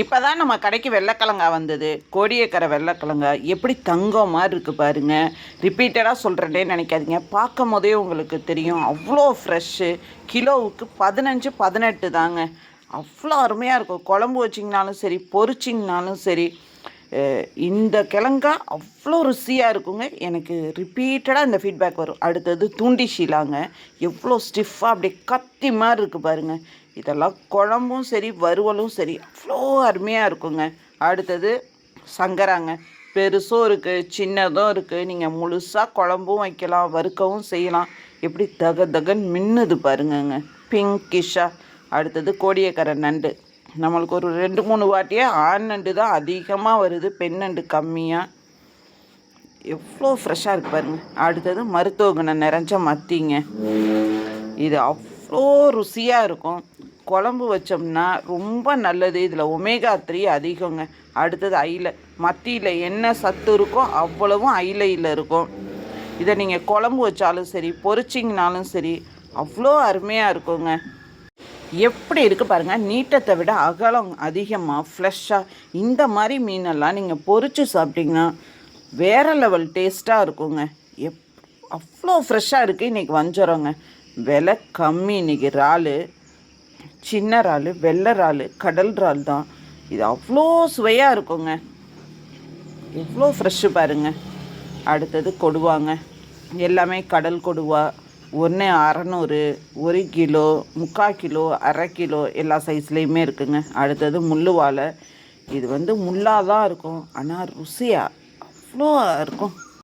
இப்போ தான் நம்ம கடைக்கு வெள்ளைக்கிழங்கா வந்தது. கோடியக்கரை வெள்ளைக்கிழங்கா எப்படி தங்கம் மாதிரி இருக்குது பாருங்கள். ரிப்பீட்டடாக சொல்கிறேன்னே நினைக்காதீங்க. பார்க்கும் போதே உங்களுக்கு தெரியும். அவ்வளோ ஃப்ரெஷ்ஷு. கிலோவுக்கு 15 18 தாங்க. அவ்வளோ அருமையாக இருக்கும். குழம்பு வச்சிங்கனாலும் சரி, பொரிச்சிங்கனாலும் சரி, இந்த கிழங்கா அவ்வளோ ருசியாக இருக்குங்க. எனக்கு ரிப்பீட்டடாக இந்த ஃபீட்பேக் வரும். அடுத்தது தூண்டி ஷீலாங்க. எவ்வளோ ஸ்டிஃபாக அப்படியே கத்தி மாதிரி இருக்குது பாருங்கள். இதெல்லாம் குழம்பும் சரி, வறுவலும் சரி, அவ்வளோ அருமையாக இருக்குங்க. அடுத்தது சங்கராங்க. பெருசும் இருக்குது, சின்னதும் இருக்குது. நீங்கள் முழுசாக குழம்பும் வைக்கலாம், வறுக்கவும் செய்யலாம். எப்படி தகன்னு மின்னுது பாருங்கங்க, பிங்கிஷாக. அடுத்தது கோடியக்கரை நண்டு. நம்மளுக்கு ஒரு 2-3 வாட்டியே ஆண் நண்டு தான் அதிகமாக வருது, பெண் நண்டு கம்மியாக. எவ்வளோ ஃப்ரெஷ்ஷாக இருக்குது பாருங்கள். அடுத்தது மருத்துவ குணம் நிறைஞ்ச மத்திங்க. இது அவ்வளோ ருசியாக இருக்கும். குழம்பு வச்சோம்னா ரொம்ப நல்லது. இதில் ஒமேகா 3 அதிகங்க. அடுத்தது அயிலை. மத்தியில் என்ன சத்து இருக்கோ அவ்வளவும் அயிலையில் இருக்கும். இதை நீங்கள் குழம்பு வச்சாலும் சரி, பொரிச்சிங்கனாலும் சரி, அவ்வளோ அருமையாக இருக்குங்க. எப்படி இருக்குது பாருங்கள். நீட்டத்தை விட அகலம் அதிகமாக ஃப்ரெஷ்ஷாக. இந்த மாதிரி மீனெல்லாம் நீங்கள் பொரித்து சாப்பிட்டிங்கன்னா வேறு லெவல் டேஸ்ட்டாக இருக்குங்க. அவ்வளோ ஃப்ரெஷ்ஷாக இருக்குது. இன்றைக்கி வஞ்சரங்க. விலை கம்மி. இன்றைக்கி இறால், சின்ன இறால், வெள்ளை இறால், கடல் இறால் தான். இது அவ்வளோ சுவையாக இருக்குங்க. எவ்வளோ ஃப்ரெஷ்ஷு பாருங்கள். அடுத்தது கொடுவாங்க. எல்லாமே கடல் கொடுவா. 1 600, 1 கிலோ, 3/4 கிலோ, அரை கிலோ, எல்லா சைஸ்லேயுமே இருக்குங்க. அடுத்தது முள்ளுவாலை. இது முள்ளாக தான் இருக்கும், ஆனால் ருசியாக அவ்வளோ இருக்கும்.